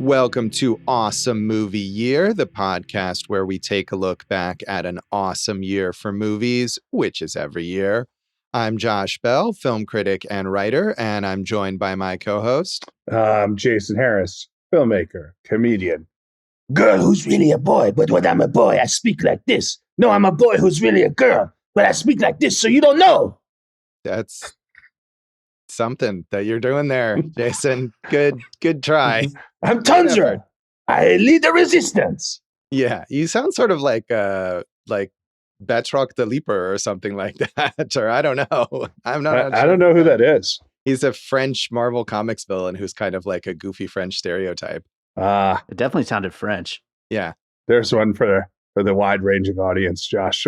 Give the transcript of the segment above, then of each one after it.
Welcome to Awesome Movie Year, the podcast where we take a look back at an awesome year for movies, which is every year. I'm Josh Bell, film critic and writer, and I'm joined by my co-host. I'm Jason Harris, filmmaker, comedian. Girl who's really a boy, but when I'm a boy, I speak like this. No, I'm a boy who's really a girl, but I speak like this, so you don't know. That's something that you're doing there, Jason. Good try. I'm Tundra. I lead the resistance. Yeah, you sound sort of like Batroc the Leaper or something like that, or I don't know. I'm not. I don't know who that is. He's a French Marvel Comics villain who's kind of like a goofy French stereotype. It definitely sounded French. Yeah, there's one for the wide-ranging audience, Josh,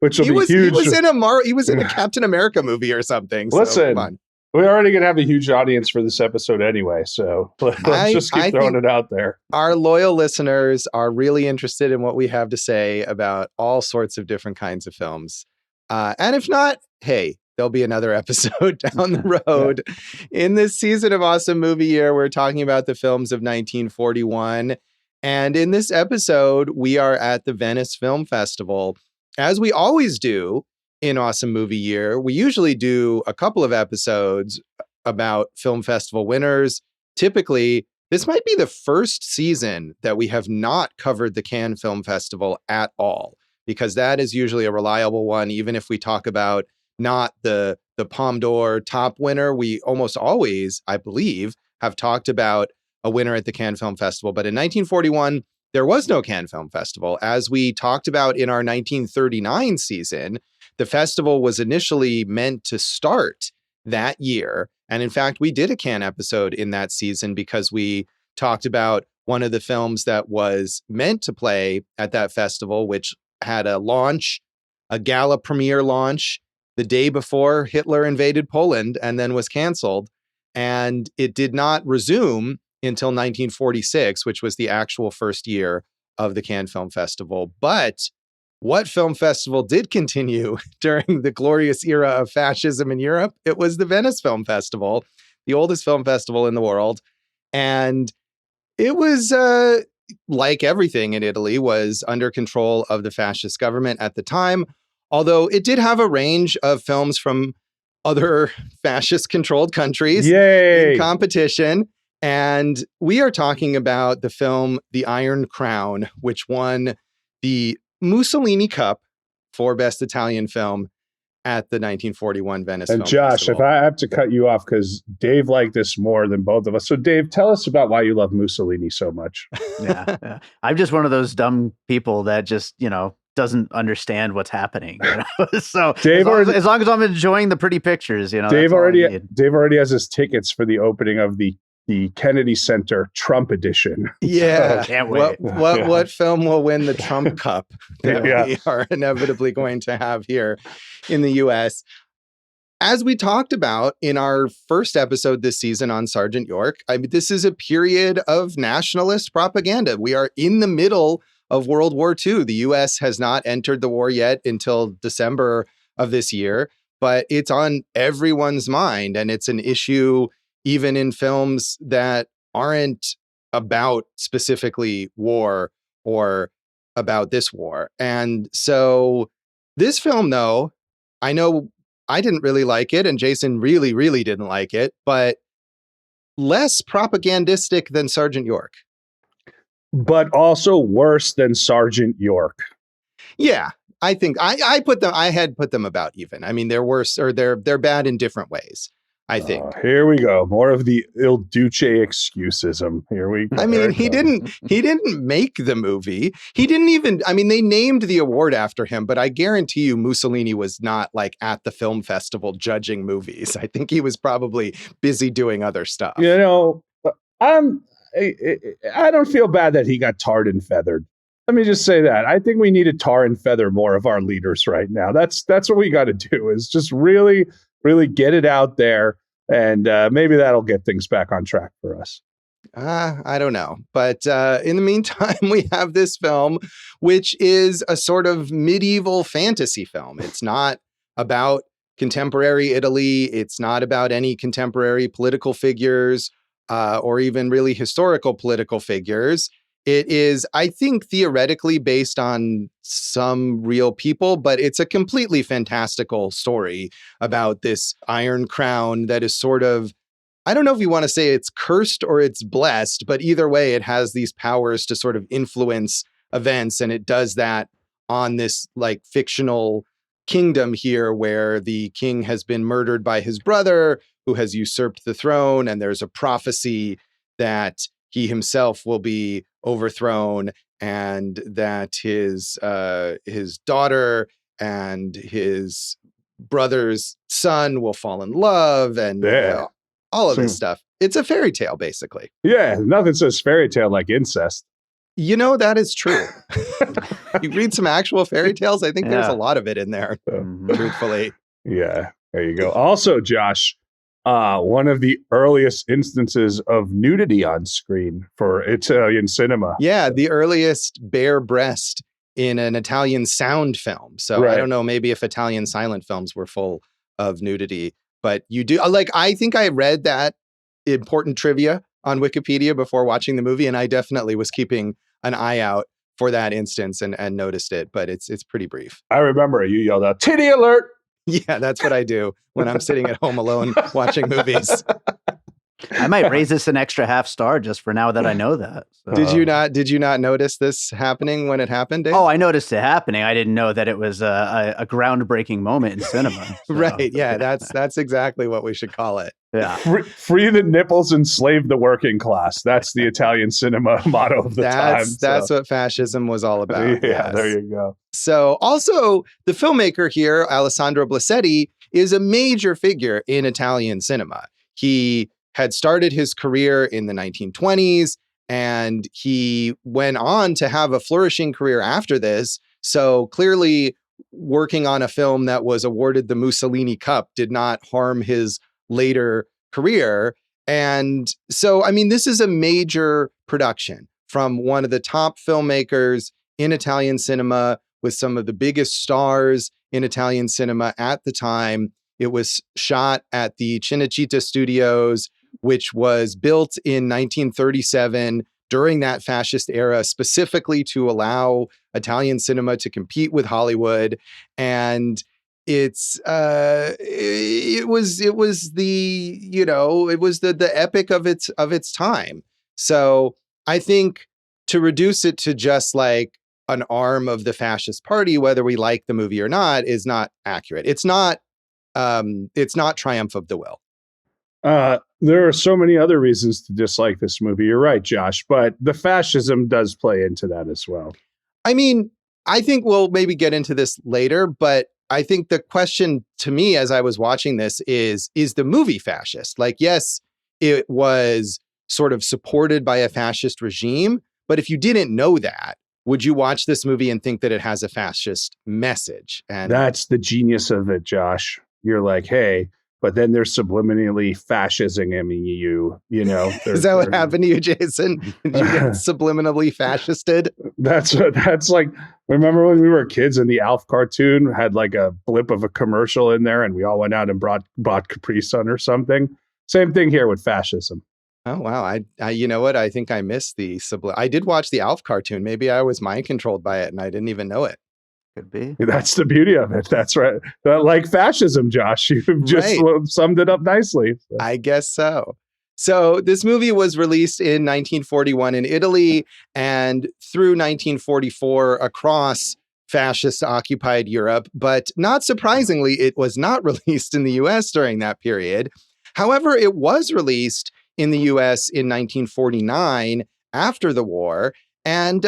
which will be huge. He was in a Captain America movie or something. Listen, so come on. We're already going to have a huge audience for this episode anyway, so let's just keep throwing it out there. Our loyal listeners are really interested in what we have to say about all sorts of different kinds of films. And if not, hey, there'll be another episode down the road. Yeah. In this season of Awesome Movie Year, we're talking about the films of 1941. And in this episode, we are at the Venice Film Festival. As we always do in Awesome Movie Year, we usually do a couple of episodes about film festival winners. Typically, this might be the first season that we have not covered the Cannes Film Festival at all, because that is usually a reliable one. Even if we talk about not the Palme d'Or top winner, we almost always, I believe, have talked about a winner at the Cannes Film Festival. But in 1941, there was no Cannes Film Festival. As we talked about in our 1939 season, the festival was initially meant to start that year. And in fact, we did a Cannes episode in that season because we talked about one of the films that was meant to play at that festival, which had a launch, a gala premiere launch, the day before Hitler invaded Poland and then was canceled. And it did not resume until 1946, which was the actual first year of the Cannes Film Festival. But what film festival did continue during the glorious era of fascism in Europe? It was the Venice Film Festival, the oldest film festival in the world. And it was, like everything in Italy, was under control of the fascist government at the time, although it did have a range of films from other fascist-controlled countries in competition. And we are talking about the film The Iron Crown, which won the Mussolini Cup for Best Italian Film at the 1941 Venice Film Festival. And Josh, if I have to cut you off, because Dave liked this more than both of us. So Dave, tell us about why you love Mussolini so much. Yeah. I'm just one of those dumb people that just, doesn't understand what's happening. So Dave as long as I'm enjoying the pretty pictures, Dave already has his tickets for the opening of the Kennedy Center Trump edition. Yeah. So, can't wait. What film will win the Trump Cup that we are inevitably going to have here in the US? As we talked about in our first episode this season on Sergeant York, this is a period of nationalist propaganda. We are in the middle of World War II. The US has not entered the war yet until December of this year, but it's on everyone's mind, and it's an issue even in films that aren't about specifically war or about this war. And so this film, though, I know I didn't really like it, and Jason really, really didn't like it, but less propagandistic than Sergeant York. But also worse than Sergeant York. Yeah, I think I had put them about even. I mean, they're worse, or they're bad in different ways, I think. Here we go. More of the Il Duce excusism. Here we go. I mean, he didn't make the movie. He didn't even, they named the award after him, but I guarantee you Mussolini was not like at the film festival judging movies. I think he was probably busy doing other stuff. I don't feel bad that he got tarred and feathered. Let me just say that. I think we need to tar and feather more of our leaders right now. That's what we got to do, is just really, really get it out there. And maybe that'll get things back on track for us. I don't know. But in the meantime, we have this film, which is a sort of medieval fantasy film. It's not about contemporary Italy. It's not about any contemporary political figures. or even really historical political figures. It is, I think, theoretically based on some real people, but it's a completely fantastical story about this Iron Crown that is sort of, I don't know if you want to say it's cursed or it's blessed, but either way, it has these powers to sort of influence events. And it does that on this like fictional kingdom here where the king has been murdered by his brother who has usurped the throne. And there's a prophecy that he himself will be overthrown and that his daughter and his brother's son will fall in love and all of this stuff. It's a fairy tale, basically. Yeah, nothing says fairy tale like incest. You know, that is true. You read some actual fairy tales, I think there's a lot of it in there, truthfully. Yeah, there you go. Also, Josh, one of the earliest instances of nudity on screen for Italian cinema. Yeah, the earliest bare breast in an Italian sound film. So I don't know, maybe if Italian silent films were full of nudity, but you do. Like, I think I read that important trivia on Wikipedia before watching the movie, and I definitely was keeping an eye out for that instance and noticed it, but it's pretty brief. I remember you yelled out, "Titty alert!" Yeah, that's what I do when I'm sitting at home alone watching movies. I might raise this an extra half star just for now that I know that. So. Did you not notice this happening when it happened, Dave? Oh, I noticed it happening. I didn't know that it was a groundbreaking moment in cinema. So. Right. Yeah, that's exactly what we should call it. Yeah. Free the nipples and slave the working class. That's the Italian cinema motto of the time. That's what fascism was all about. Yeah, yes. There you go. So also the filmmaker here, Alessandro Blasetti, is a major figure in Italian cinema. He had started his career in the 1920s, and he went on to have a flourishing career after this. So clearly working on a film that was awarded the Mussolini Cup did not harm his later career. And so, I mean, this is a major production from one of the top filmmakers in Italian cinema with some of the biggest stars in Italian cinema at the time. It was shot at the Cinecittà Studios, which was built in 1937 during that fascist era, specifically to allow Italian cinema to compete with Hollywood. And it was the epic of its time. So I think to reduce it to just like an arm of the fascist party, whether we like the movie or not, is not accurate. It's not Triumph of the Will. There are so many other reasons to dislike this movie. You're right, Josh, but the fascism does play into that as well. I mean, I think we'll maybe get into this later, but I think the question to me as I was watching this is the movie fascist? Like, yes, it was sort of supported by a fascist regime, but if you didn't know that, would you watch this movie and think that it has a fascist message? And that's the genius of it, Josh. You're like, hey, but then they're subliminally fascisming you know. Is that what happened to you, Jason? Did you get subliminally fascisted? That's like, remember when we were kids and the Alf cartoon had like a blip of a commercial in there and we all went out and bought Capri Sun or something? Same thing here with fascism. Oh, wow. I you know what? I think I missed I did watch the Alf cartoon. Maybe I was mind controlled by it and I didn't even know it. Could be. That's the beauty of it. That's right. Like fascism, Josh. You've just summed it up nicely. So. I guess so. So this movie was released in 1941 in Italy and through 1944 across fascist-occupied Europe. But not surprisingly, it was not released in the U.S. during that period. However, it was released in the U.S. in 1949 after the war. And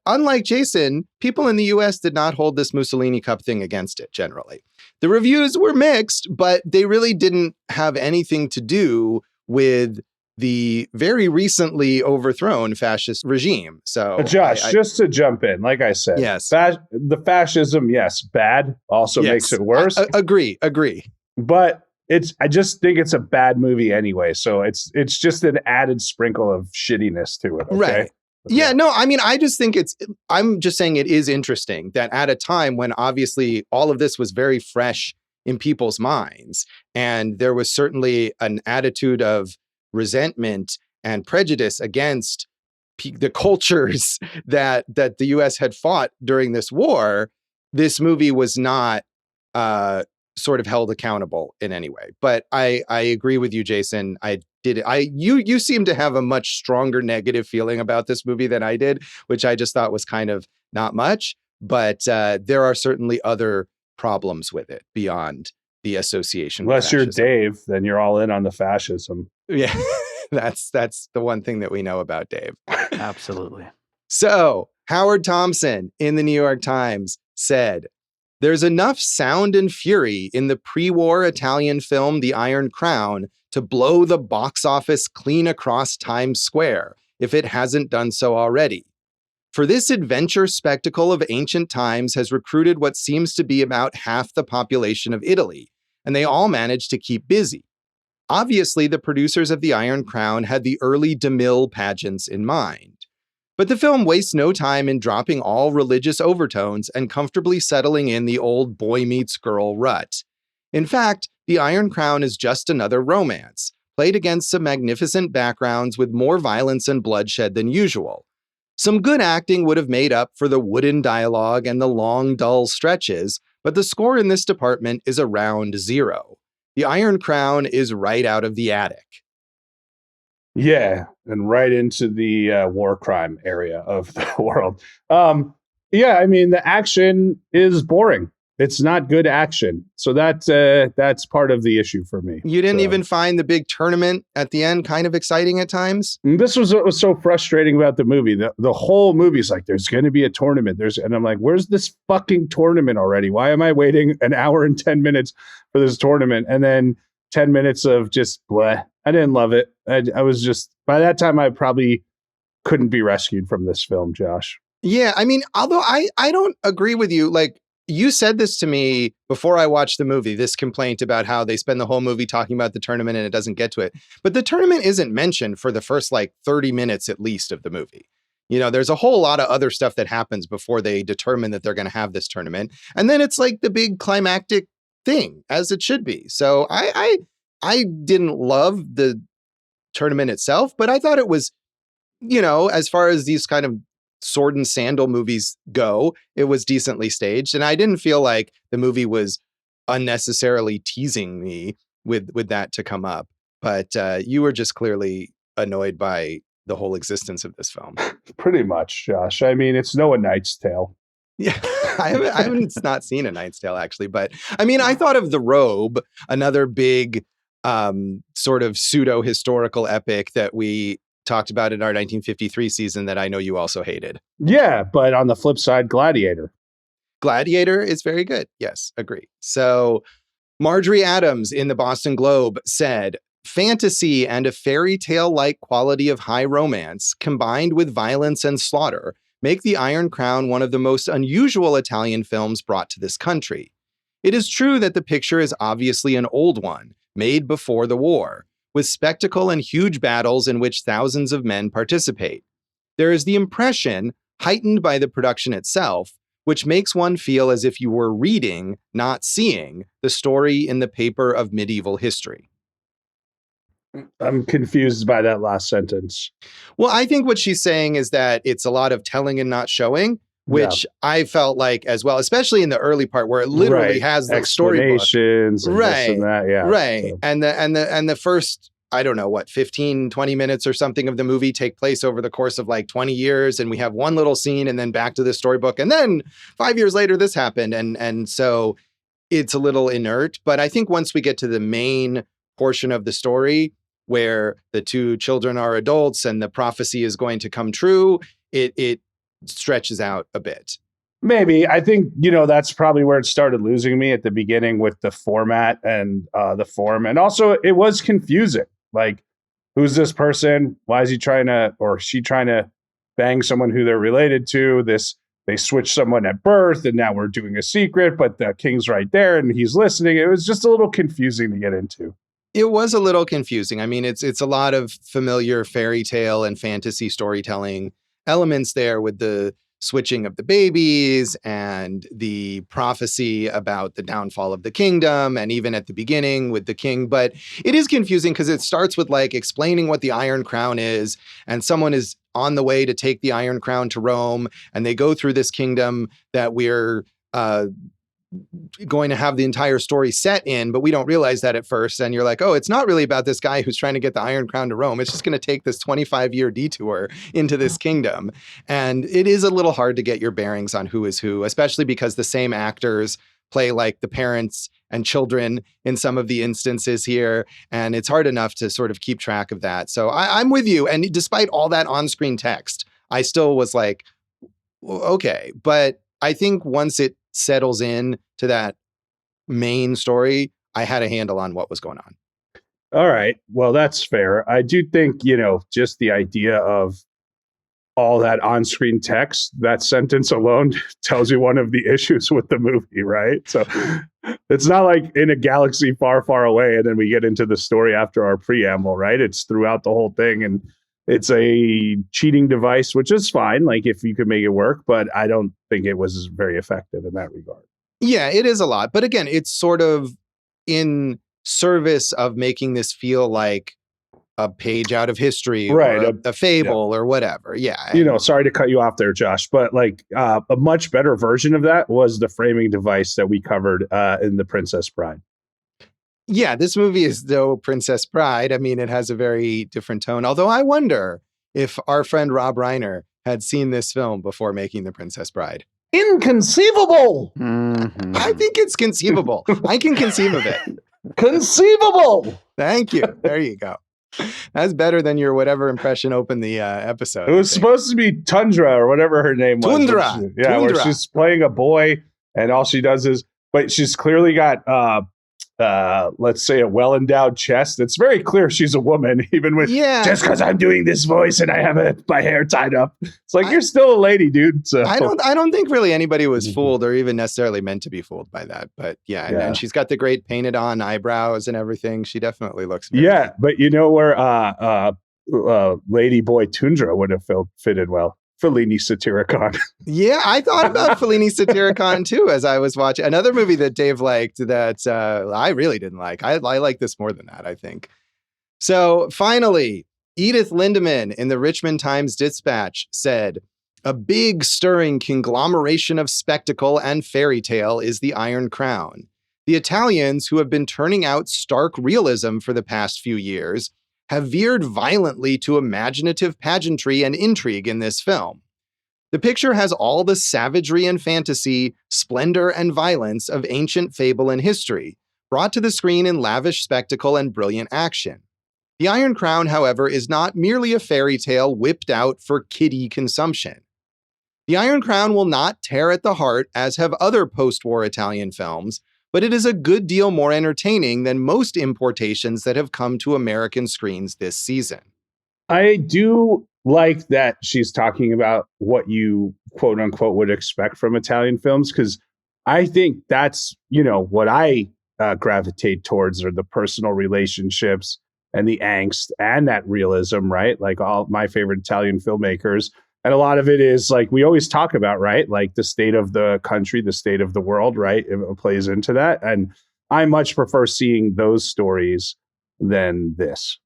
unlike Jason, people in the US did not hold this Mussolini Cup thing against it generally. The reviews were mixed, but they really didn't have anything to do with the very recently overthrown fascist regime. So, Josh, just to jump in, like I said, yes, the fascism, yes, bad, also makes it worse. Agree. But I just think it's a bad movie anyway. So it's just an added sprinkle of shittiness to it. Okay? Right. Yeah, no, I mean, I just think I'm just saying it is interesting that at a time when obviously all of this was very fresh in people's minds, and there was certainly an attitude of resentment and prejudice against the cultures that the US had fought during this war, this movie was not sort of held accountable in any way. But I agree with you, Jason. You seem to have a much stronger negative feeling about this movie than I did, which I just thought was kind of not much. But there are certainly other problems with it beyond the association. Unless you're Dave, then you're all in on the fascism. Yeah, that's the one thing that we know about Dave. Absolutely. So Howard Thompson in the New York Times said, "There's enough sound and fury in the pre-war Italian film The Iron Crown to blow the box office clean across Times Square, if it hasn't done so already. For this adventure spectacle of ancient times has recruited what seems to be about half the population of Italy, and they all managed to keep busy. Obviously, the producers of The Iron Crown had the early DeMille pageants in mind. But the film wastes no time in dropping all religious overtones and comfortably settling in the old boy meets girl rut. In fact, The Iron Crown is just another romance, played against some magnificent backgrounds with more violence and bloodshed than usual. Some good acting would have made up for the wooden dialogue and the long, dull stretches, but the score in this department is around 0. The Iron Crown is right out of the attic." Yeah, and right into the war crime area of the world. Yeah, I mean, the action is boring. It's not good action. So that's part of the issue for me. You didn't even find the big tournament at the end kind of exciting at times? This was what was so frustrating about the movie. The whole movie is like, there's going to be a tournament. And I'm like, where's this fucking tournament already? Why am I waiting an hour and 10 minutes for this tournament? And then 10 minutes of just bleh. I didn't love it. I was just, by that time, I probably couldn't be rescued from this film, Josh. Yeah, I mean, although I don't agree with you. Like, you said this to me before I watched the movie, this complaint about how they spend the whole movie talking about the tournament and it doesn't get to it. But the tournament isn't mentioned for the first 30 minutes at least of the movie. You know, there's a whole lot of other stuff that happens before they determine that they're going to have this tournament. And then it's like the big climactic thing, as it should be. So I didn't love the tournament itself, but I thought it was, you know, as far as these kind of sword and sandal movies go, it was decently staged. And I didn't feel like the movie was unnecessarily teasing me with that to come up. But you were just clearly annoyed by the whole existence of this film. Pretty much, Josh. I mean, it's no A Knight's Tale. Yeah, I haven't not seen A Knight's Tale, actually. But I mean, I thought of The Robe, another big sort of pseudo-historical epic that we talked about in our 1953 season that I know you also hated. Yeah, but on the flip side, Gladiator. Gladiator is very good. Yes, agree. So Marjorie Adams in the Boston Globe said, "Fantasy and a fairy tale-like quality of high romance combined with violence and slaughter make The Iron Crown one of the most unusual Italian films brought to this country. It is true that the picture is obviously an old one, made before the war, with spectacle and huge battles in which thousands of men participate. There is the impression, heightened by the production itself, which makes one feel as if you were reading, not seeing, the story in the paper of medieval history." I'm confused by that last sentence. Well, I think what she's saying is that it's a lot of telling and not showing, which I felt like as well, especially in the early part where it literally has the storybook. Explanations and this and that, yeah. Right. So. And the first, I don't know, 15, 20 minutes or something of the movie take place over the course of 20 years. And we have one little scene and then back to the storybook. And then 5 years later, this happened. And so it's a little inert. But I think once we get to the main portion of the story where the two children are adults and the prophecy is going to come true, it stretches out a bit. Maybe. I think, that's probably where it started losing me at the beginning with the format and the form. And also it was confusing. Like, who's this person? Why is he she trying to bang someone who they're related to? They switched someone at birth and now we're doing a secret, but the king's right there and he's listening. It was just a little confusing to get into. It was a little confusing. I mean, it's a lot of familiar fairy tale and fantasy storytelling elements there with the switching of the babies and the prophecy about the downfall of the kingdom, and even at the beginning with the king. But it is confusing because it starts with like explaining what the Iron Crown is, and someone is on the way to take the Iron Crown to Rome, and they go through this kingdom that we're going to have the entire story set in, but we don't realize that at first. And you're like, oh, it's not really about this guy who's trying to get the Iron Crown to Rome. It's just going to take this 25-year detour into this kingdom. And it is a little hard to get your bearings on who is who, especially because the same actors play like the parents and children in some of the instances here. And it's hard enough to sort of keep track of that. So I'm with you. And despite all that on-screen text, I still was like, okay. But I think once it settles in to that main story, I had a handle on what was going on. All right. Well, that's fair. I do think, just the idea of all that on-screen text, that sentence alone tells you one of the issues with the movie, right? So it's not like in a galaxy far, far away, and then we get into the story after our preamble, right? It's throughout the whole thing, and it's a cheating device, which is fine, like if you could make it work, but I don't think it was very effective in that regard. Yeah, it is a lot. But again, it's sort of in service of making this feel like a page out of history, right? Or a fable, or whatever. Yeah. Sorry to cut you off there, Josh, but like a much better version of that was the framing device that we covered in The Princess Bride. Yeah, this movie is though Princess Bride. I mean, it has a very different tone. Although I wonder if our friend Rob Reiner had seen this film before making The Princess Bride. Inconceivable! Mm-hmm. I think it's conceivable. I can conceive of it. Conceivable! Thank you. There you go. That's better than your whatever impression opened the episode. It was supposed to be Tundra or whatever her name was. Tundra. Where she's playing a boy and all she does is, but she's clearly got let's say a well-endowed chest. It's very clear she's a woman, even with just because I'm doing this voice and I have my hair tied up. It's like you're still a lady, dude. So I don't think really anybody was fooled or even necessarily meant to be fooled by that. But and she's got the great painted on eyebrows and everything. She definitely looks good. Yeah, but you know where Lady Boy Tundra would have fitted well? Fellini Satyricon. Yeah, I thought about Fellini Satyricon too as I was watching. Another movie that Dave liked that I really didn't like. I like this more than that, I think. So finally, Edith Lindemann in the Richmond Times-Dispatch said, "A big, stirring conglomeration of spectacle and fairy tale is the Iron Crown. The Italians, who have been turning out stark realism for the past few years, have veered violently to imaginative pageantry and intrigue in this film. The picture has all the savagery and fantasy, splendor and violence of ancient fable and history, brought to the screen in lavish spectacle and brilliant action. The Iron Crown, however, is not merely a fairy tale whipped out for kiddie consumption. The Iron Crown will not tear at the heart as have other post-war Italian films, but it is a good deal more entertaining than most importations that have come to American screens this season." I do like that she's talking about what you quote unquote would expect from Italian films, because I think that's, what I gravitate towards are the personal relationships and the angst and that realism, right? Like all my favorite Italian filmmakers. And a lot of it is like we always talk about, right? Like the state of the country, the state of the world, right? It plays into that. And I much prefer seeing those stories than this.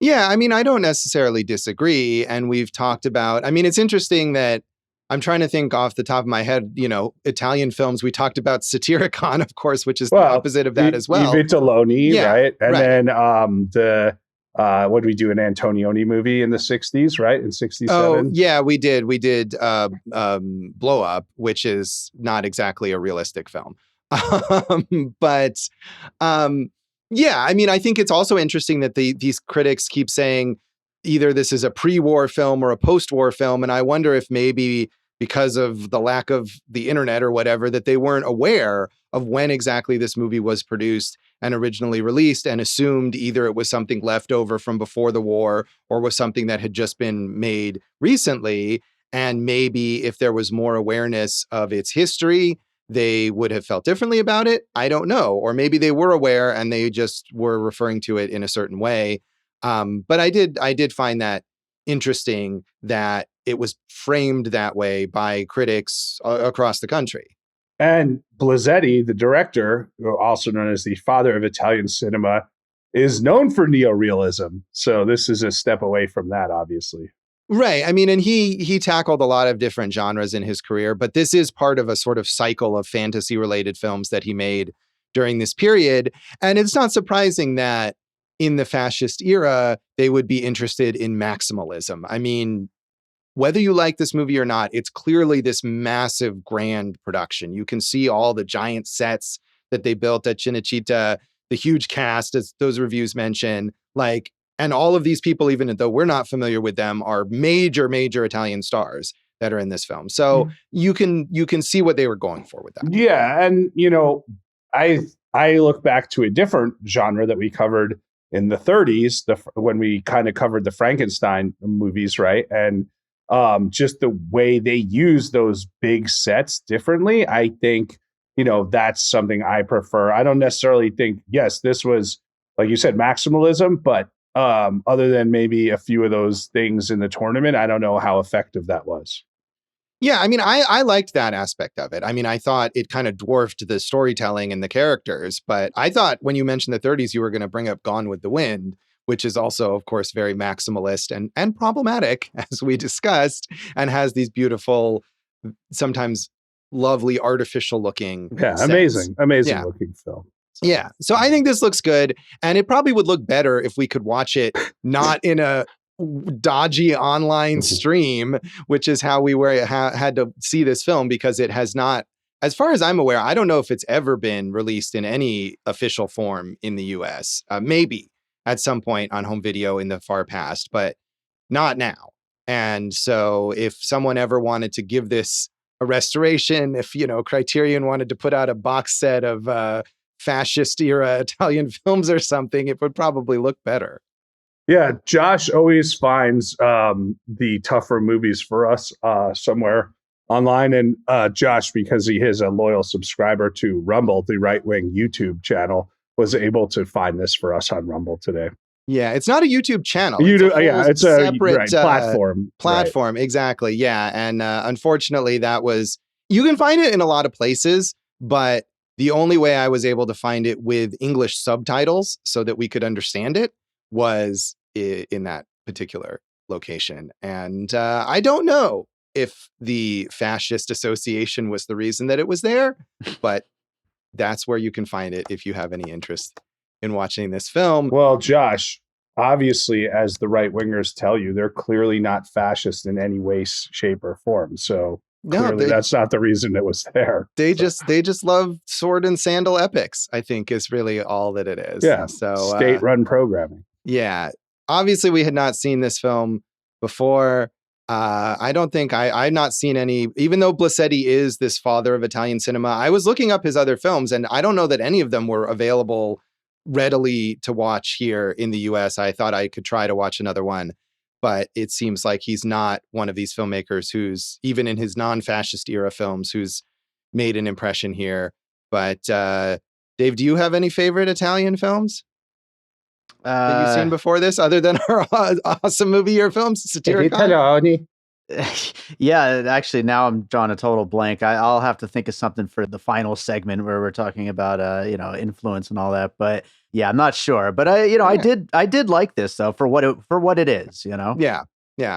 Yeah, I mean, I don't necessarily disagree. And we've talked about, it's interesting that I'm trying to think off the top of my head, Italian films. We talked about Satyricon, of course, which is the opposite of that as well. Vitelloni, right? And then what did we do, an Antonioni movie in the 60s, right? In 67? Oh, yeah, we did. We did Blow Up, which is not exactly a realistic film. I think it's also interesting that these critics keep saying either this is a pre-war film or a post-war film. And I wonder if maybe because of the lack of the internet or whatever, that they weren't aware of when exactly this movie was produced and originally released, and assumed either it was something left over from before the war or was something that had just been made recently. And maybe if there was more awareness of its history, they would have felt differently about it. I don't know. Or maybe they were aware and they just were referring to it in a certain way. But I did find that interesting that it was framed that way by critics across the country. And Blasetti, the director, also known as the father of Italian cinema, is known for neorealism. So this is a step away from that, obviously. Right. I mean, and he tackled a lot of different genres in his career, but this is part of a sort of cycle of fantasy-related films that he made during this period. And it's not surprising that in the fascist era, they would be interested in maximalism. I mean, whether you like this movie or not, it's clearly this massive, grand production. You can see all the giant sets that they built at Cinecittà, the huge cast, as those reviews mention, like, and all of these people, even though we're not familiar with them, are major, major Italian stars that are in this film. So you can see what they were going for with that. Yeah, and I look back to a different genre that we covered in the 30s, when we kind of covered the Frankenstein movies, right? And just the way they use those big sets differently, I think, that's something I prefer. I don't necessarily think, yes, this was, like you said, maximalism, but other than maybe a few of those things in the tournament, I don't know how effective that was. Yeah, I mean, I liked that aspect of it. I mean, I thought it kind of dwarfed the storytelling and the characters, but I thought when you mentioned the 30s, you were going to bring up Gone with the Wind, which is also, of course, very maximalist and problematic, as we discussed, and has these beautiful, sometimes lovely, artificial looking sets. amazing looking film. Yeah. So I think this looks good. And it probably would look better if we could watch it not in a dodgy online stream, which is how we had to see this film, because it has not, as far as I'm aware, I don't know if it's ever been released in any official form in the US. Maybe at some point on home video in the far past, but not now. And so if someone ever wanted to give this a restoration, if, Criterion wanted to put out a box set of fascist era Italian films or something, it would probably look better. Yeah, Josh always finds the tougher movies for us somewhere online. And Josh, because he is a loyal subscriber to Rumble, the right-wing YouTube channel, was able to find this for us on Rumble today. Yeah, it's not a YouTube channel. It's a separate platform. Platform, right. Exactly. Yeah, and unfortunately, you can find it in a lot of places, but the only way I was able to find it with English subtitles so that we could understand it was in that particular location. And I don't know if the Fascist Association was the reason that it was there, but that's where you can find it if you have any interest in watching this film. Well, Josh, obviously, as the right-wingers tell you, they're clearly not fascist in any way, shape, or form. So clearly that's not the reason it was there. They just love sword and sandal epics, I think, is really all that it is. Yeah, so state-run programming. Yeah. Obviously, we had not seen this film before. I don't think I've not seen any, even though Blasetti is this father of Italian cinema. I was looking up his other films, and I don't know that any of them were available readily to watch here in the US. I thought I could try to watch another one, but it seems like he's not one of these filmmakers who's, even in his non-fascist era films, who's made an impression here. But Dave, do you have any favorite Italian films that you've seen before this, other than our awesome movie year films, Satyricon? Yeah, actually, now I'm drawing a total blank. I'll have to think of something for the final segment where we're talking about, influence and all that. But yeah, I'm not sure. But I did like this though for what it is. Yeah.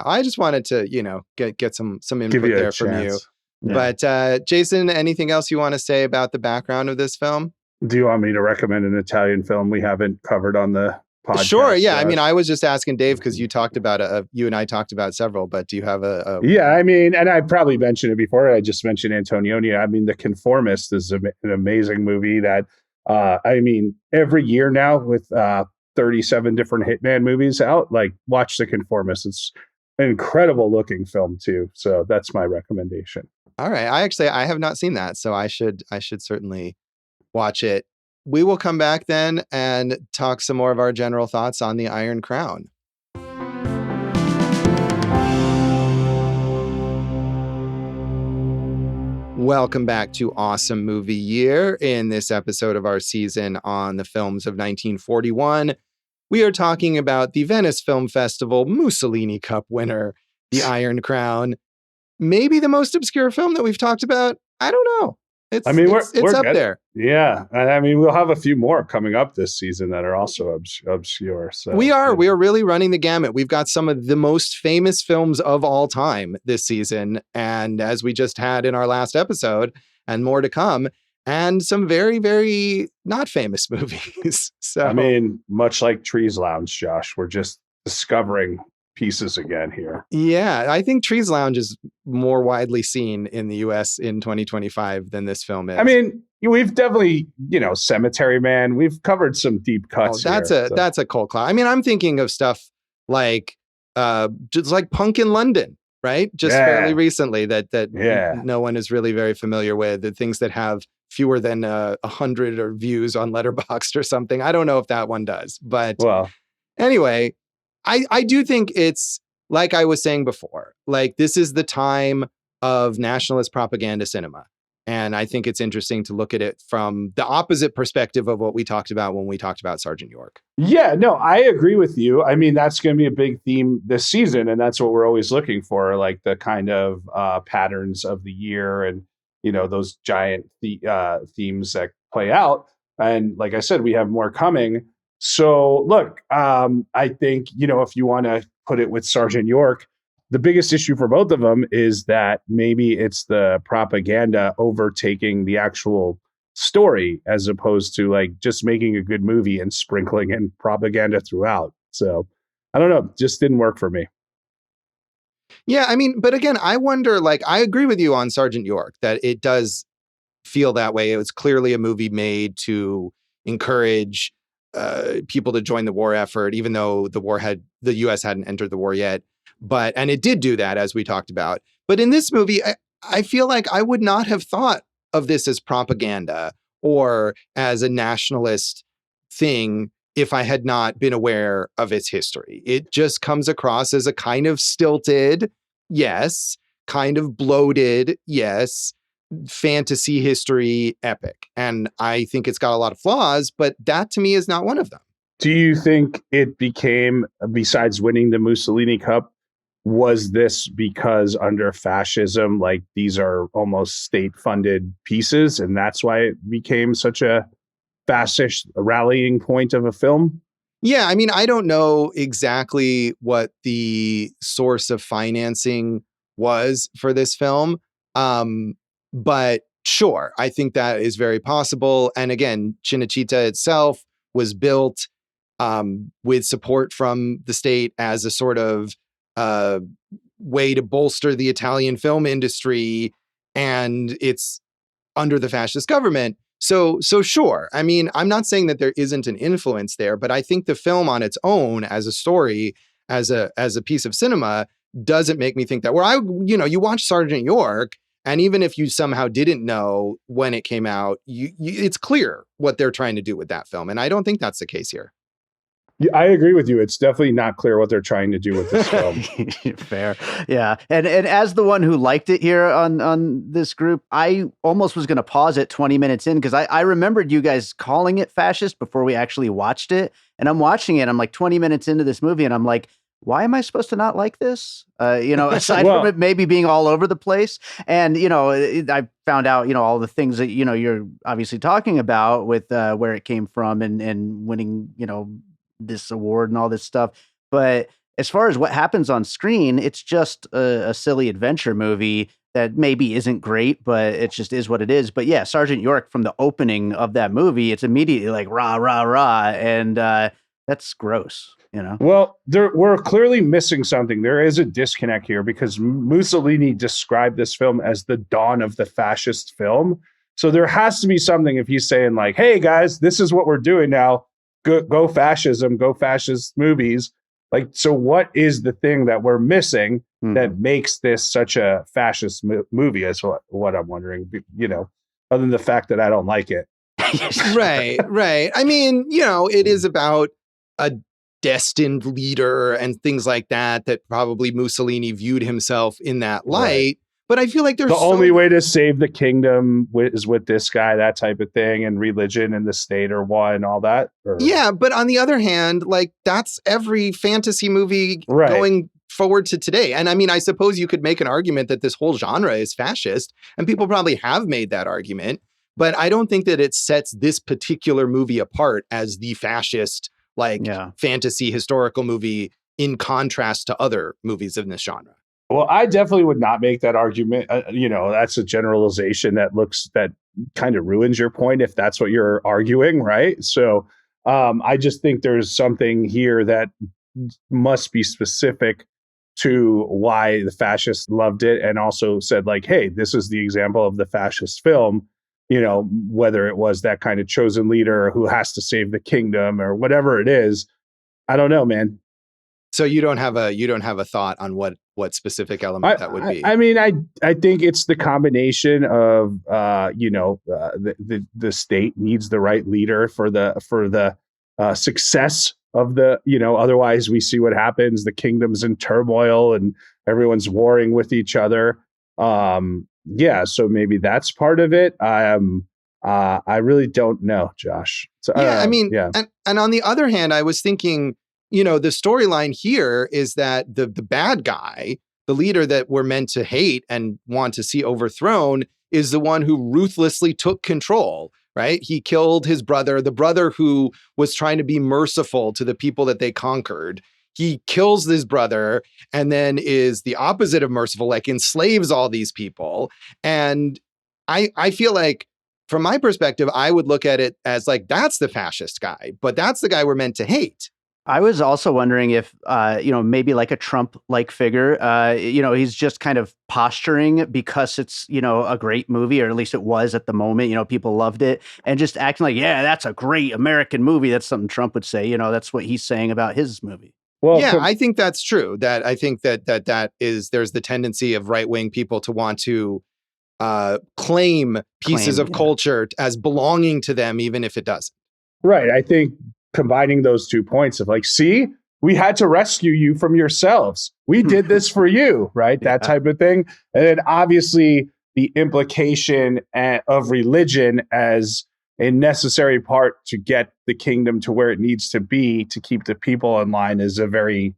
I just wanted to get some input there from you. Yeah. But Jason, anything else you want to say about the background of this film? Do you want me to recommend an Italian film we haven't covered on the podcast? Sure. Yeah. I mean, I was just asking Dave because you talked about you and I talked about several, but do you have a... Yeah, I mean, and I probably mentioned it before. I just mentioned Antonioni. I mean, The Conformist is an amazing movie that, every year now with 37 different Hitman movies out, watch The Conformist. It's an incredible looking film too. So that's my recommendation. All right. I have not seen that, so I should certainly watch it. We will come back then and talk some more of our general thoughts on The Iron Crown. Welcome back to Awesome Movie Year. In this episode of our season on the films of 1941, we are talking about the Venice Film Festival Mussolini Cup winner, The Iron Crown. Maybe the most obscure film that we've talked about. I don't know. It's up there. Yeah. And I mean, we'll have a few more coming up this season that are also obscure. So we are really running the gamut. We've got some of the most famous films of all time this season. And as we just had in our last episode, and more to come, and some very, very not famous movies. So I mean, much like Trees Lounge, Josh, we're just discovering pieces again here. Yeah, I think Trees Lounge is more widely seen in the US in 2025 than this film is. I mean, we've definitely, Cemetery Man, we've covered some deep cuts. That's a cult classic. I mean, I'm thinking of stuff like just like Punk in London, right? Just fairly recently that no one is really very familiar with. The things that have fewer than 100 or views on Letterboxd or something. I don't know if that one does, but anyway, I do think it's, like I was saying before, like this is the time of nationalist propaganda cinema. And I think it's interesting to look at it from the opposite perspective of what we talked about when we talked about Sergeant York. Yeah, no, I agree with you. I mean, that's going to be a big theme this season. And that's what we're always looking for, like the kind of patterns of the year and, those giant themes that play out. And like I said, we have more coming. So look, I think, if you want to put it with Sergeant York, the biggest issue for both of them is that maybe it's the propaganda overtaking the actual story as opposed to like just making a good movie and sprinkling in propaganda throughout. So I don't know, just didn't work for me. Yeah, I mean, but again, I wonder, like, I agree with you on Sergeant York that it does feel that way. It was clearly a movie made to encourage people to join the war effort, even though the U.S. hadn't entered the war yet. And it did do that, as we talked about. But in this movie, I feel like I would not have thought of this as propaganda or as a nationalist thing if I had not been aware of its history. It just comes across as a kind of stilted, yes, kind of bloated, yes, fantasy history epic. And I think it's got a lot of flaws, but that to me is not one of them. Do you think it became, besides winning the Mussolini Cup, was this because under fascism, like these are almost state-funded pieces, and that's why it became such a fascist rallying point of a film? Yeah, I mean, I don't know exactly what the source of financing was for this film, but sure, I think that is very possible. And again, Cinecittà itself was built with support from the state as a sort of way to bolster the Italian film industry, and it's under the fascist government. So sure. I mean, I'm not saying that there isn't an influence there, but I think the film on its own as a story, as a piece of cinema, doesn't make me think that. Where you watch Sergeant York, and even if you somehow didn't know when it came out, it's clear what they're trying to do with that film. And I don't think that's the case here. Yeah, I agree with you. It's definitely not clear what they're trying to do with this film. Fair. Yeah. And as the one who liked it here on this group, I almost was going to pause it 20 minutes in because I remembered you guys calling it fascist before we actually watched it. And I'm watching it. I'm like 20 minutes into this movie and I'm like, why am I supposed to not like this? Aside from it maybe being all over the place. And, I found out, all the things that, you're obviously talking about with where it came from and winning, this award and all this stuff. But as far as what happens on screen, it's just a silly adventure movie that maybe isn't great, but it just is what it is. But yeah, Sergeant York, from the opening of that movie, it's immediately like rah, rah, rah. And that's gross, Well, we're clearly missing something. There is a disconnect here because Mussolini described this film as the dawn of the fascist film. So there has to be something if he's saying like, hey guys, this is what we're doing now. Go fascism, go fascist movies. Like, so what is the thing that we're missing that makes this such a fascist movie? Is what I'm wondering, other than the fact that I don't like it. Right. I mean, it is about a destined leader and things like that probably Mussolini viewed himself in that light. Right. But I feel like there's the only way to save the kingdom is with this guy, that type of thing, and religion and the state are one, all that. Yeah, but on the other hand, like that's every fantasy movie going forward to today. And I mean, I suppose you could make an argument that this whole genre is fascist, and people probably have made that argument, but I don't think that it sets this particular movie apart as the fascist, fantasy historical movie in contrast to other movies in this genre. Well, I definitely would not make that argument. That's a generalization that kind of ruins your point if that's what you're arguing, right? So I just think there's something here that must be specific to why the fascists loved it and also said, like, hey, this is the example of the fascist film, whether it was that kind of chosen leader who has to save the kingdom or whatever it is. I don't know, man. So you don't have a thought on what specific element that would be? I mean, I think it's the combination of the state needs the right leader for the success of the, otherwise we see what happens. The kingdom's in turmoil and everyone's warring with each other. So maybe that's part of it. I really don't know, Josh. So, And on the other hand, I was thinking, the storyline here is that the bad guy, the leader that we're meant to hate and want to see overthrown, is the one who ruthlessly took control, right? He killed his brother, the brother who was trying to be merciful to the people that they conquered. He kills his brother and then is the opposite of merciful, like enslaves all these people. And I feel like, from my perspective, I would look at it as like, that's the fascist guy, but that's the guy we're meant to hate. I was also wondering if, maybe like a Trump-like figure, he's just kind of posturing because it's, a great movie, or at least it was at the moment, people loved it, and just acting like, yeah, that's a great American movie. That's something Trump would say, that's what he's saying about his movie. Well, yeah, I think that's true. That I think that is, there's the tendency of right-wing people to want to claim pieces of culture as belonging to them, even if it doesn't. Right. I think combining those 2 points of like, see, we had to rescue you from yourselves. We did this for you, right? That type of thing. And then obviously the implication of religion as a necessary part to get the kingdom to where it needs to be to keep the people in line is a very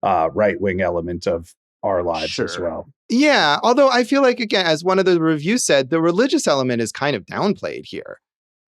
right-wing element of our lives as well. Yeah, although I feel like, again, as one of the reviews said, the religious element is kind of downplayed here.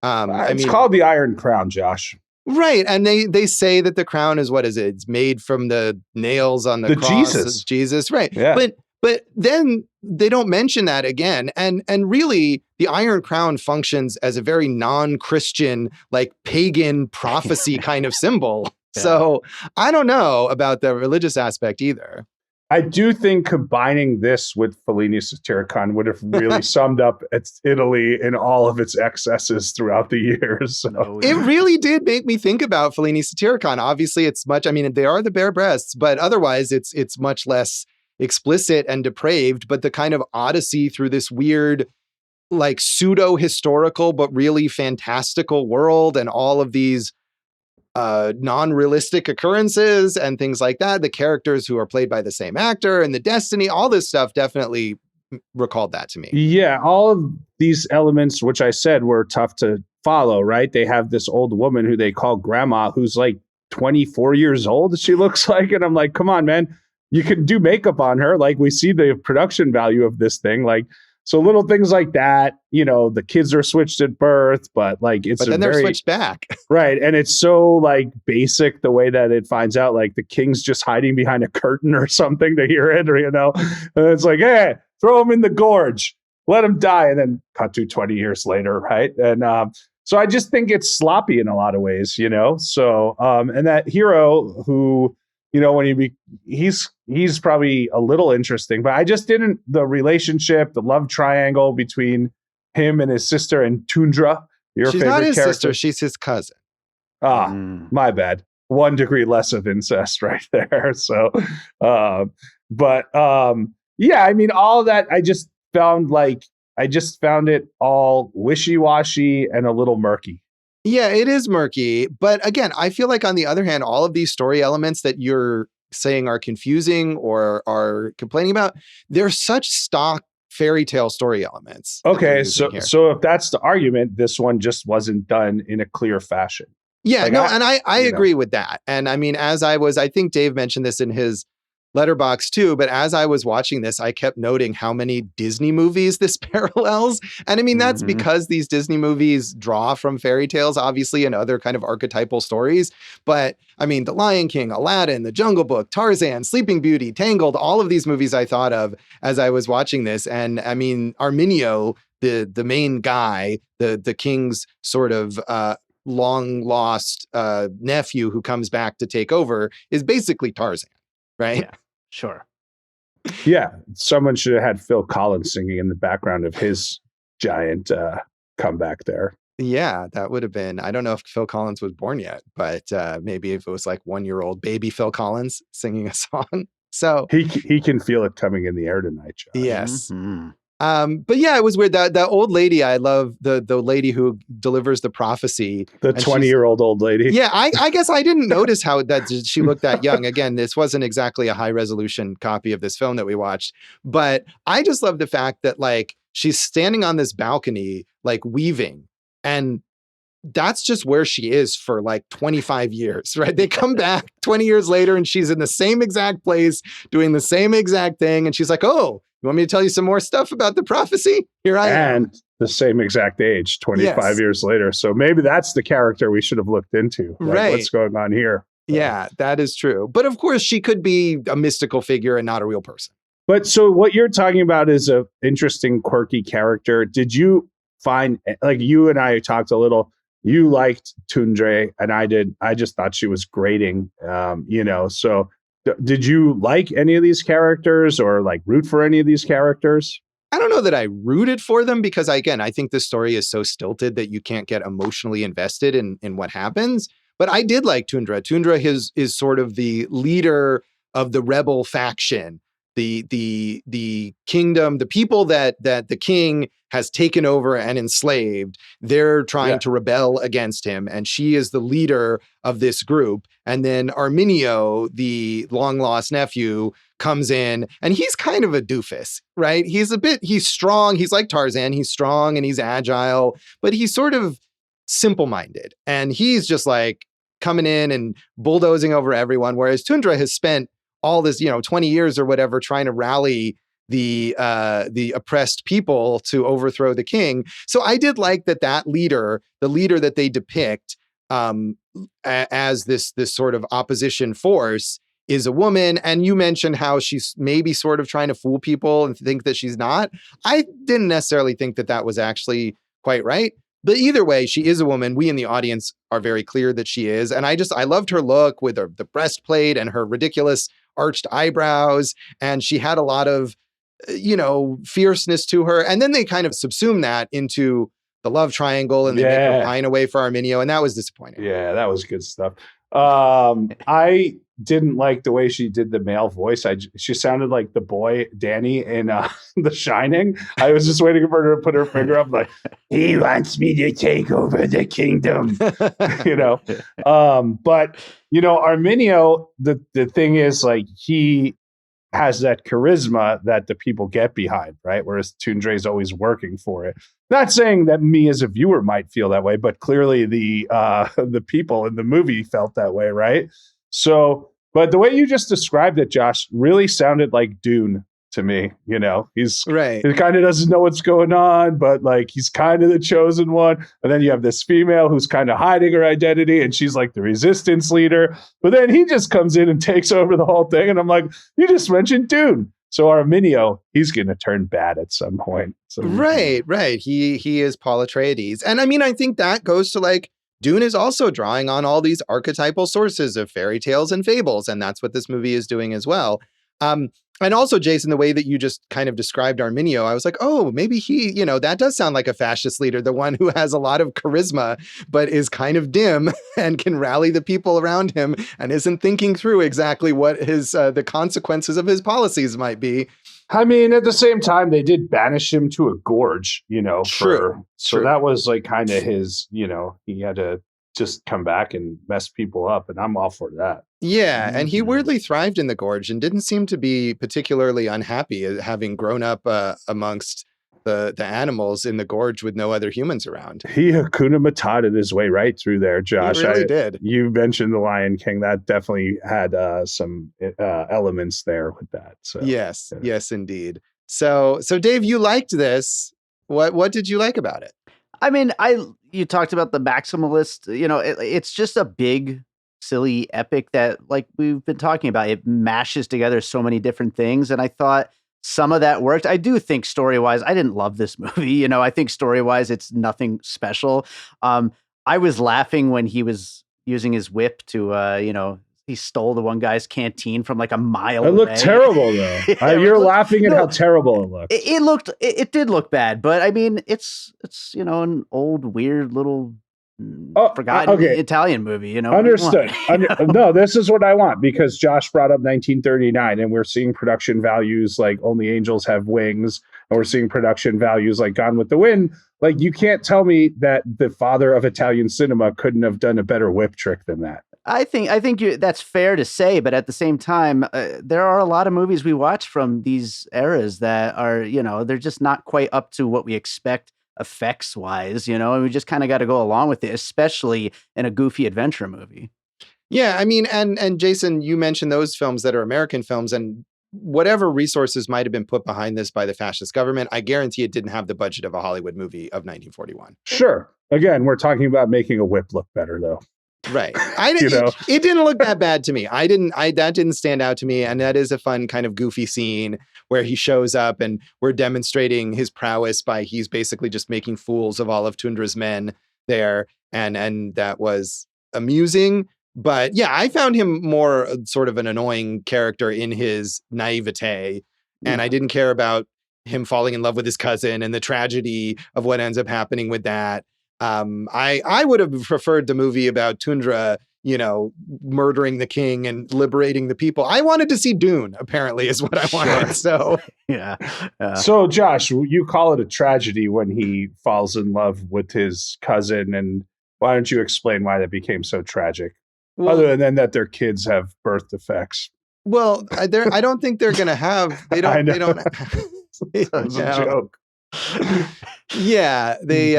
It's called the Iron Crown, Josh. Right. And they say that the crown is, what is it? It's made from the nails on the cross. Jesus. Right. Yeah. But then they don't mention that again. And really, the Iron Crown functions as a very non-Christian, like pagan prophecy kind of symbol. Yeah. So I don't know about the religious aspect either. I do think combining this with Fellini's Satyricon would have really summed up Italy in all of its excesses throughout the years. So. It really did make me think about Fellini's Satyricon. Obviously, it's much, they are the bare breasts, but otherwise it's much less explicit and depraved, but the kind of odyssey through this weird, like pseudo-historical, but really fantastical world and all of these non-realistic occurrences and things like that. The characters who are played by the same actor and the destiny, all this stuff definitely recalled that to me. Yeah, all of these elements, which I said were tough to follow, right? They have this old woman who they call grandma, who's like 24 years old, she looks like. And I'm like, come on, man, you can do makeup on her. Like, we see the production value of this thing. Like, so little things like that, the kids are switched at birth, but like but then they're switched back. Right. And it's so like basic the way that it finds out, like the king's just hiding behind a curtain or something to hear it, or, and it's like, hey, throw him in the gorge, let him die. And then cut to 20 years later. Right. And so I just think it's sloppy in a lot of ways, so and that hero who, when he's probably a little interesting, but I just didn't, the relationship, the love triangle between him and his sister and Tundra, your she's favorite not his character. Sister, she's his cousin. My bad. 1 degree less of incest right there. So, all of that, I just found it all wishy-washy and a little murky. Yeah, it is murky. But again, I feel like on the other hand, all of these story elements that you're saying are confusing or are complaining about, they're such stock fairy tale story elements. Okay, so if that's the argument, this one just wasn't done in a clear fashion. Yeah, like I agree with that. And I think Dave mentioned this in his Letterboxd too, but as I was watching this, I kept noting how many Disney movies this parallels. And I mean, that's because these Disney movies draw from fairy tales, obviously, and other kind of archetypal stories. But I mean, The Lion King, Aladdin, The Jungle Book, Tarzan, Sleeping Beauty, Tangled, all of these movies I thought of as I was watching this. And I mean, Arminio, the main guy, the king's sort of long lost nephew who comes back to take over, is basically Tarzan, right? Yeah, sure. Yeah, someone should have had Phil Collins singing in the background of his giant comeback there. Yeah, that would have been, I don't know if Phil Collins was born yet, but maybe if it was like 1-year-old baby Phil Collins singing a song. So he can feel it coming in the air tonight, Josh. Yes. But yeah, it was weird. That old lady, I love the lady who delivers the prophecy. The 20-year-old old lady. Yeah, I guess I didn't notice how that she looked that young. Again, this wasn't exactly a high resolution copy of this film that we watched, but I just love the fact that like she's standing on this balcony, like weaving, and that's just where she is for like 25 years, right? They come back 20 years later and she's in the same exact place doing the same exact thing. And she's like, oh, you want me to tell you some more stuff about the prophecy? Here I am. And the same exact age, 25 years later. So maybe that's the character we should have looked into. Like, right. What's going on here? Yeah, that is true. But of course, she could be a mystical figure and not a real person. But so what you're talking about is a interesting, quirky character. Did you find, like you and I talked a little, you liked Tundre and I did. I just thought she was grating, so did you like any of these characters or like root for any of these characters? I don't know that I rooted for them because, again, I think this story is so stilted that you can't get emotionally invested in what happens. But I did like Tundra. Tundra is sort of the leader of the rebel faction, the kingdom, the people that the king has taken over and enslaved. They're trying to rebel against him, and she is the leader of this group. And then Arminio, the long lost nephew, comes in, and he's kind of a doofus, right? He's strong. He's like Tarzan. He's strong and he's agile, but he's sort of simple-minded, and he's just like coming in and bulldozing over everyone. Whereas Tundra has spent all this, 20 years or whatever, trying to rally the oppressed people to overthrow the king. So I did like that leader, the leader that they depict as this sort of opposition force, is a woman. And you mentioned how she's maybe sort of trying to fool people and think that she's not. I didn't necessarily think that was actually quite right. But either way, she is a woman. We in the audience are very clear that she is. And I loved her look with the breastplate and her ridiculous arched eyebrows. And she had a lot of, fierceness to her. And then they kind of subsume that into the love triangle and they make her pine away for Arminio. And that was disappointing. Yeah, that was good stuff. I didn't like the way she did the male voice. She sounded like the boy Danny in The Shining. I was just waiting for her to put her finger up, like, he wants me to take over the kingdom, But Arminio, the thing is, like, he has that charisma that the people get behind, right? Whereas Tundre is always working for it. Not saying that me as a viewer might feel that way, but clearly the people in the movie felt that way, right? So, but the way you just described it, Josh, really sounded like Dune to me. He's right. He kind of doesn't know what's going on, but like he's kind of the chosen one. And then you have this female who's kind of hiding her identity, and she's like the resistance leader. But then he just comes in and takes over the whole thing. And I'm like, you just mentioned Dune. So Arminio, he's going to turn bad at some point. So, right. He is Paul Atreides. And I mean, I think that goes to like, Dune is also drawing on all these archetypal sources of fairy tales and fables. And that's what this movie is doing as well. And also, Jason, the way that you just kind of described Arminio, I was like, oh, maybe he, that does sound like a fascist leader, the one who has a lot of charisma, but is kind of dim and can rally the people around him and isn't thinking through exactly what the consequences of his policies might be. I mean, at the same time, they did banish him to a gorge, True. So that was like kind of his, he had to just come back and mess people up. And I'm all for that. Yeah. And he weirdly thrived in the gorge and didn't seem to be particularly unhappy having grown up amongst the animals in the gorge with no other humans around. He Hakuna Matata his way right through there, Josh. He really did. You mentioned The Lion King. That definitely had some elements there with that. So yes, indeed. So Dave, you liked this. What did you like about it? I mean, you talked about the maximalist. It's just a big, silly epic that, like we've been talking about, it mashes together so many different things, and I thought some of that worked. I do think story-wise, I didn't love this movie. I think story-wise, it's nothing special. I was laughing when he was using his whip to, he stole the one guy's canteen from like a mile away. It looked terrible, though. You're laughing at how terrible it looked. It did look bad, but I mean, it's an old, weird little forgotten Italian movie, Understood. No, this is what I want, because Josh brought up 1939, and we're seeing production values like Only Angels Have Wings, and we're seeing production values like Gone with the Wind. Like, you can't tell me that the father of Italian cinema couldn't have done a better whip trick than that. I think that's fair to say, but at the same time, there are a lot of movies we watch from these eras that are, they're just not quite up to what we expect effects wise, and we just kind of got to go along with it, especially in a goofy adventure movie. Yeah, I mean, and Jason, you mentioned those films that are American films, and whatever resources might have been put behind this by the fascist government, I guarantee it didn't have the budget of a Hollywood movie of 1941. Sure. Again, we're talking about making a whip look better, though. Right. It didn't look that bad to me. That didn't stand out to me. And that is a fun kind of goofy scene where he shows up and we're demonstrating his prowess by he's basically just making fools of all of Tundra's men there. And that was amusing. But yeah, I found him more sort of an annoying character in his naivete. And I didn't care about him falling in love with his cousin and the tragedy of what ends up happening with that. I would have preferred the movie about Tundra, murdering the king and liberating the people. I wanted to see Dune, apparently, is what I wanted. So, yeah. So, Josh, you call it a tragedy when he falls in love with his cousin. And why don't you explain why that became so tragic? Well, other than that, their kids have birth defects. Well, I don't think they're going to have. They don't. They don't. That's a joke. Yeah, they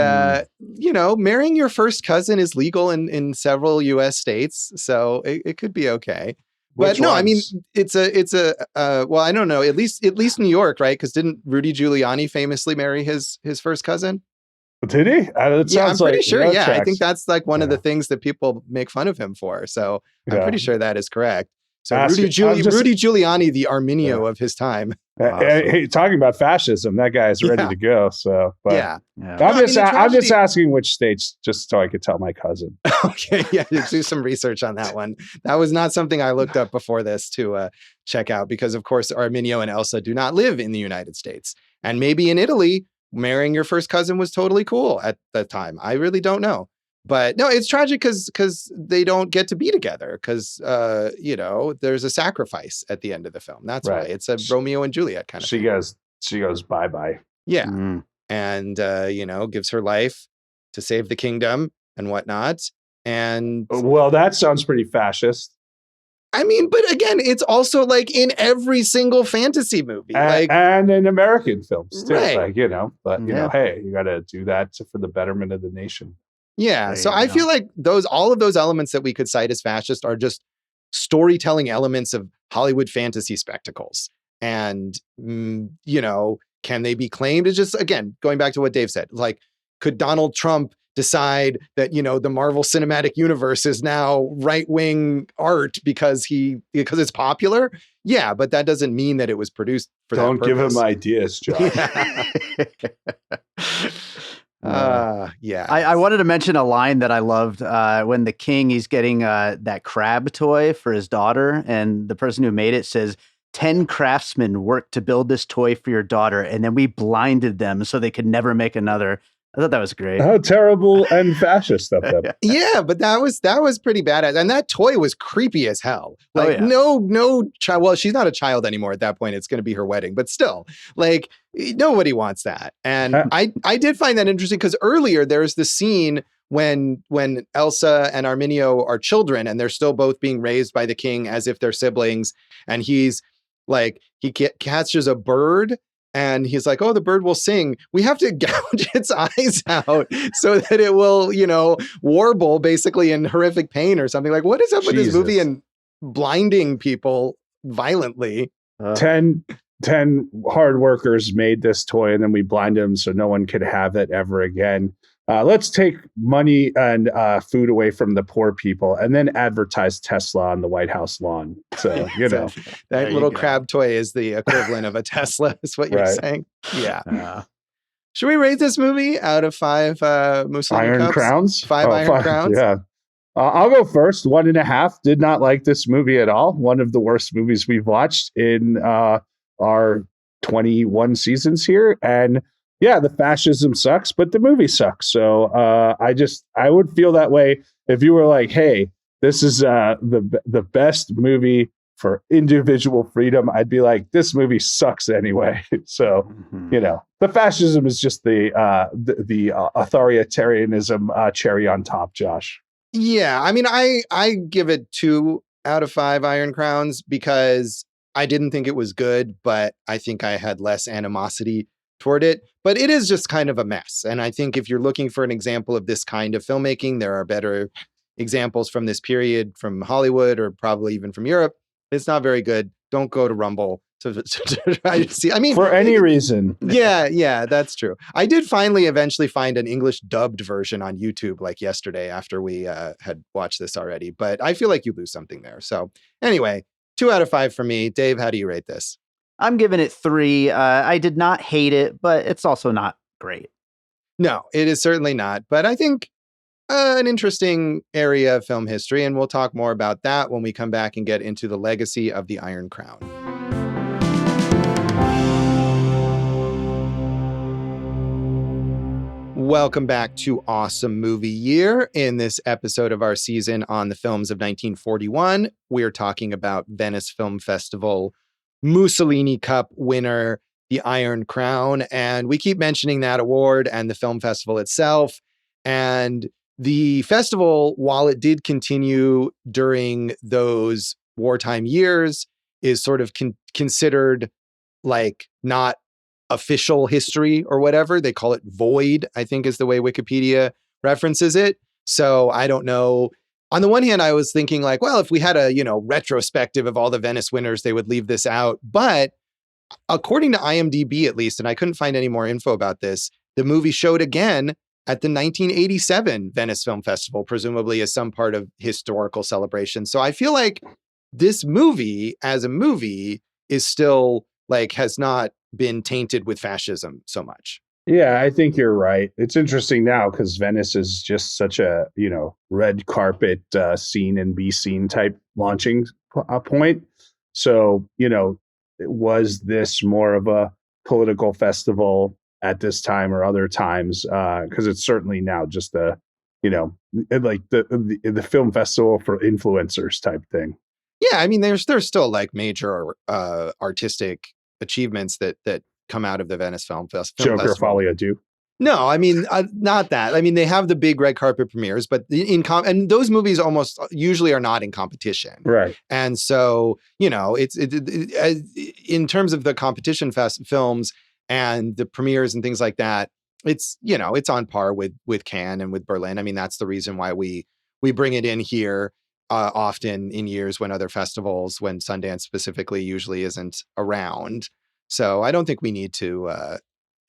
marrying your first cousin is legal in several US states, so it could be okay. But no, I mean, it's a well, I don't know, at least New York, right? Because didn't Rudy Giuliani famously marry his first cousin? Did he? Yeah, I'm pretty sure. Yeah, I think that's like one of the things that people make fun of him for. So I'm pretty sure that is correct. So Rudy Giuliani, the Arminio of his time. Hey, talking about fascism, that guy is ready to go. So, but I'm just asking which states, just so I could tell my cousin. Okay, yeah, do some research on that one. That was not something I looked up before this to check out, because of course Arminio and Elsa do not live in the United States, and maybe in Italy, marrying your first cousin was totally cool at that time. I really don't know. But no, it's tragic because they don't get to be together because, there's a sacrifice at the end of the film. That's why it's a Romeo and Juliet kind of thing. She goes bye-bye. Yeah. And, gives her life to save the kingdom and whatnot. And well, that sounds pretty fascist. I mean, but again, it's also like in every single fantasy movie. And in American films too. Right. Hey, you got to do that for the betterment of the nation. Yeah, so I feel like all of those elements that we could cite as fascist are just storytelling elements of Hollywood fantasy spectacles. And, can they be claimed as just, again, going back to what Dave said, like, could Donald Trump decide that, the Marvel Cinematic Universe is now right-wing art because it's popular? Yeah, but that doesn't mean that it was produced for that purpose. Don't give him ideas, Josh. I wanted to mention a line that I loved when the king, he's getting that crab toy for his daughter, and the person who made it says, 10 craftsmen worked to build this toy for your daughter, and then we blinded them so they could never make another. I thought that was great. How terrible and fascist of them. Yeah, but that was pretty badass. And that toy was creepy as hell. Like, no child. Well, she's not a child anymore at that point. It's going to be her wedding. But still, like, nobody wants that. And I did find that interesting because earlier there's the scene when Elsa and Arminio are children and they're still both being raised by the king as if they're siblings. And he's like, he catches a bird And he's like, oh, the bird will sing. We have to gouge its eyes out so that it will, warble basically in horrific pain or something. Like, what is up with this movie and blinding people violently? 10 hard workers made this toy, and then we blind them so no one could have it ever again. Let's take money and food away from the poor people and then advertise Tesla on the White House lawn. So, that little crab toy is the equivalent of a Tesla, is what you're saying. Yeah. Should we rate this movie out of 5 Mussolini Iron Cups? Crowns? 5 Iron Crowns? Yeah. I'll go first. 1.5. Did not like this movie at all. One of the worst movies we've watched in our 21 seasons here. And yeah, the fascism sucks, but the movie sucks. So I would feel that way if you were like, hey, this is the best movie for individual freedom. I'd be like, this movie sucks anyway. So, the fascism is just the authoritarianism cherry on top, Josh. Yeah, I mean, I give it 2 out of 5 Iron Crowns because I didn't think it was good, but I think I had less animosity toward it. But it is just kind of a mess. And I think if you're looking for an example of this kind of filmmaking, there are better examples from this period from Hollywood or probably even from Europe. It's not very good. Don't go to Rumble to try to see. I mean, for any reason. Yeah, that's true. I did eventually find an English dubbed version on YouTube like yesterday after we had watched this already. But I feel like you lose something there. So anyway, 2 out of 5 for me. Dave, how do you rate this? I'm giving it 3. I did not hate it, but it's also not great. No, it is certainly not. But I think an interesting area of film history, and we'll talk more about that when we come back and get into the legacy of the Iron Crown. Welcome back to Awesome Movie Year. In this episode of our season on the films of 1941, we're talking about Venice Film Festival Mussolini Cup winner, the Iron Crown. And we keep mentioning that award and the film festival itself. And the festival, while it did continue during those wartime years, is sort of considered like not official history or whatever. They call it void, I think is the way Wikipedia references it. So I don't know. On the one hand, I was thinking like, well, if we had a, retrospective of all the Venice winners, they would leave this out. But according to IMDb, at least, and I couldn't find any more info about this, the movie showed again at the 1987 Venice Film Festival, presumably as some part of historical celebration. So I feel like this movie as a movie is still like has not been tainted with fascism so much. Yeah, I think you're right. It's interesting now because Venice is just such a, red carpet scene and be seen type launching point. So, was this more of a political festival at this time or other times? Because it's certainly now just the film festival for influencers type thing. Yeah, I mean, there's still like major artistic achievements that come out of the Venice Film Festival. Joker Folia do. No, I mean, not that. I mean, they have the big red carpet premieres, but and those movies almost usually are not in competition. Right. And so, it's in terms of the competition films and the premieres and things like that, it's, it's on par with Cannes and with Berlin. I mean, that's the reason why we bring it in here often in years when other festivals, when Sundance specifically usually isn't around. So I don't think we need to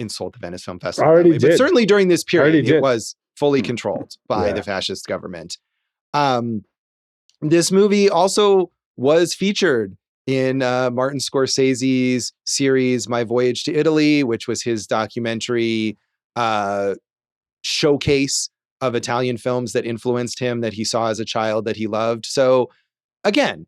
insult the Venice Film Festival. But certainly during this period, it was fully controlled by the fascist government. This movie also was featured in Martin Scorsese's series, My Voyage to Italy, which was his documentary showcase of Italian films that influenced him, that he saw as a child, that he loved. So again,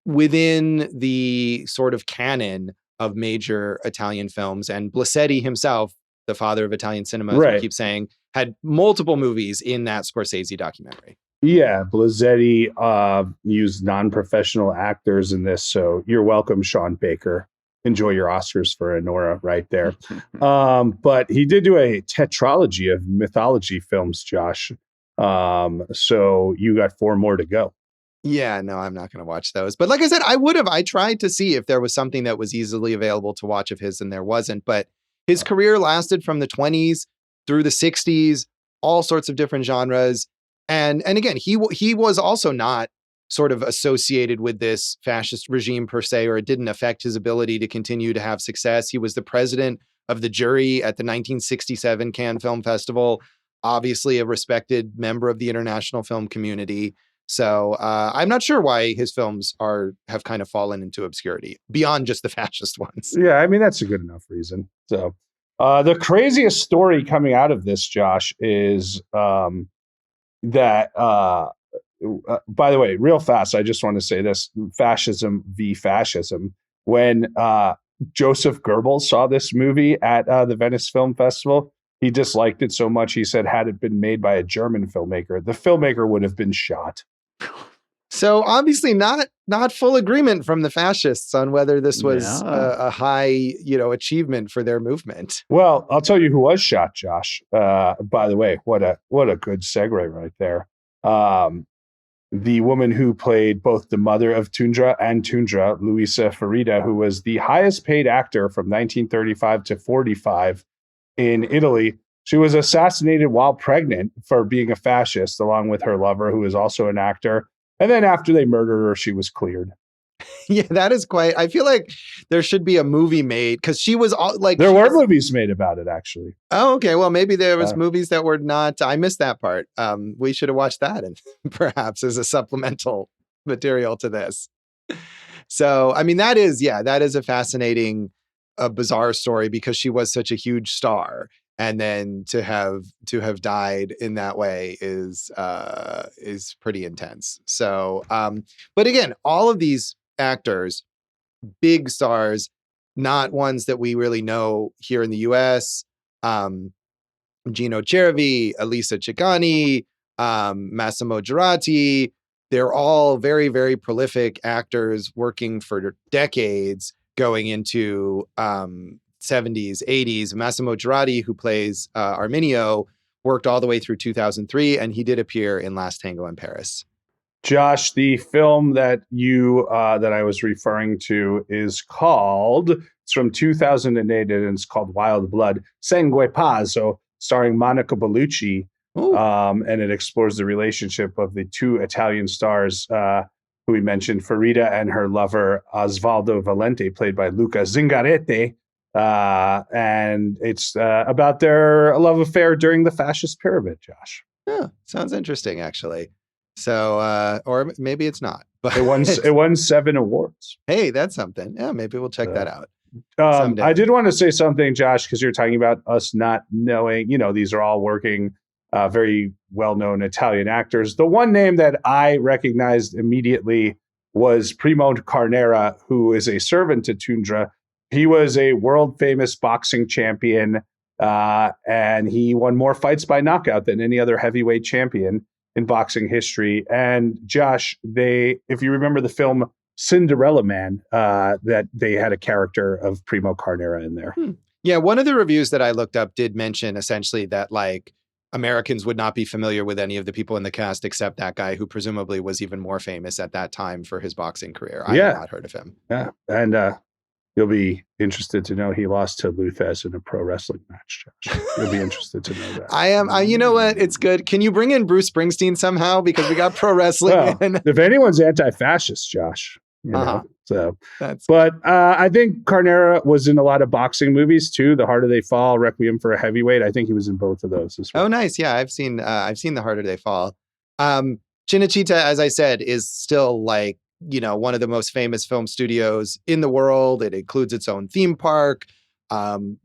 within the sort of canon of major Italian films, and Blasetti himself, the father of Italian cinema, as we keep saying, had multiple movies in that Scorsese documentary. Yeah, Blasetti used non-professional actors in this, so you're welcome, Sean Baker. Enjoy your Oscars for Anora right there. But he did do a tetralogy of mythology films, Josh. So you got 4 more to go. Yeah, no, I'm not going to watch those. But like I said, I tried to see if there was something that was easily available to watch of his, and there wasn't. But his career lasted from the 20s through the 60s, all sorts of different genres. And again, he was also not sort of associated with this fascist regime per se, or it didn't affect his ability to continue to have success. He was the president of the jury at the 1967 Cannes Film Festival, obviously a respected member of the international film community. So I'm not sure why his films have kind of fallen into obscurity beyond just the fascist ones. Yeah, I mean, that's a good enough reason. So the craziest story coming out of this, Josh, is that, by the way, real fast, I just want to say this, fascism v. fascism. When Joseph Goebbels saw this movie at the Venice Film Festival, he disliked it so much, he said, had it been made by a German filmmaker, the filmmaker would have been shot. So obviously not full agreement from the fascists on whether this was a high, achievement for their movement. Well, I'll tell you who was shot, Josh. By the way, what a good segue right there. The woman who played both the mother of Tundra and Tundra, Luisa Ferida, who was the highest paid actor from 1935 to 45 in Italy. She was assassinated while pregnant for being a fascist, along with her lover, who is also an actor. And then after they murdered her, she was cleared. Yeah, that is quite. I feel like there should be a movie made because she was like. There were movies made about it, actually. Oh, okay. Well, maybe there was movies that were not. I missed that part. We should have watched that, and perhaps as a supplemental material to this. So, I mean, that is a fascinating, bizarre story because she was such a huge star. And then to have died in that way is pretty intense. So, but again, all of these actors, big stars, not ones that we really know here in the U.S. Gino Cervi, Elisa Cegani, Massimo Girotti. They're all very, very prolific actors working for decades, going into 70s, 80s. Massimo Girotti, who plays Arminio, worked all the way through 2003, and he did appear in Last Tango in Paris. Josh, the film that that I was referring to is called, it's from 2008, and it's called Wild Blood, Sangue Pazzo, starring Monica Bellucci. And it explores the relationship of the two Italian stars who we mentioned, Ferida and her lover, Osvaldo Valente, played by Luca Zingaretti. And it's about their love affair during the fascist pyramid, Josh. Yeah, sounds interesting, actually. So, or maybe it's not. But it won 7 awards. Hey, that's something. Yeah, maybe we'll check that out. I did want to say something, Josh, because you're talking about us not knowing, these are all working, very well-known Italian actors. The one name that I recognized immediately was Primo Carnera, who is a servant to Tundra. He was a world-famous boxing champion, and he won more fights by knockout than any other heavyweight champion in boxing history. And Josh, if you remember the film Cinderella Man, that they had a character of Primo Carnera in there. Yeah, one of the reviews that I looked up did mention essentially that like Americans would not be familiar with any of the people in the cast except that guy who presumably was even more famous at that time for his boxing career. I had not heard of him. Yeah, and you'll be interested to know he lost to Luthez in a pro wrestling match, Josh. You'll be interested to know that. I am. You know what? It's good. Can you bring in Bruce Springsteen somehow? Because we got pro wrestling. Well, if anyone's anti-fascist, Josh. So, but I think Carnera was in a lot of boxing movies too. The Harder They Fall, Requiem for a Heavyweight. I think he was in both of those as well. Oh, nice. Yeah, I've seen The Harder They Fall. Cinecittà, as I said, is still like, one of the most famous film studios in the world. It includes its own theme park.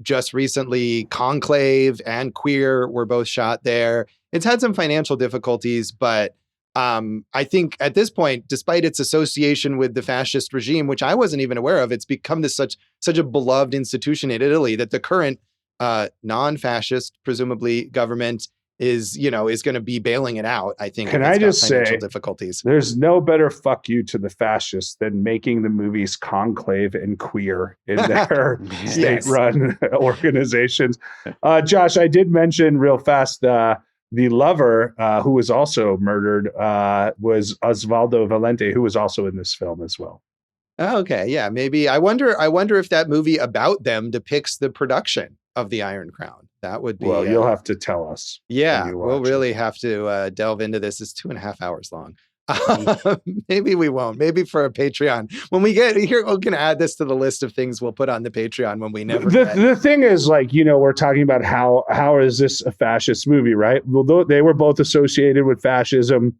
Just recently, Conclave and Queer were both shot there. It's had some financial difficulties, but I think at this point, despite its association with the fascist regime, which I wasn't even aware of, it's become such a beloved institution in Italy that the current non-fascist, presumably, government is going to be bailing it out. I think. Can I just say, difficulties. There's no better fuck you to the fascists than making the movies Conclave and Queer in their state-run organizations. Josh, I did mention real fast the lover, who was also murdered, was Osvaldo Valente, who was also in this film as well. Oh, okay, yeah, maybe. I wonder if that movie about them depicts the production of the Iron Crown. That would be. Well, you'll have to tell us. Yeah, we'll really have to delve into this. It's 2.5 hours long. Maybe we won't. Maybe for a Patreon. When we get here, we can add this to the list of things we'll put on the Patreon when we never get. The thing is, like, we're talking about how is this a fascist movie, right? Well, they were both associated with fascism.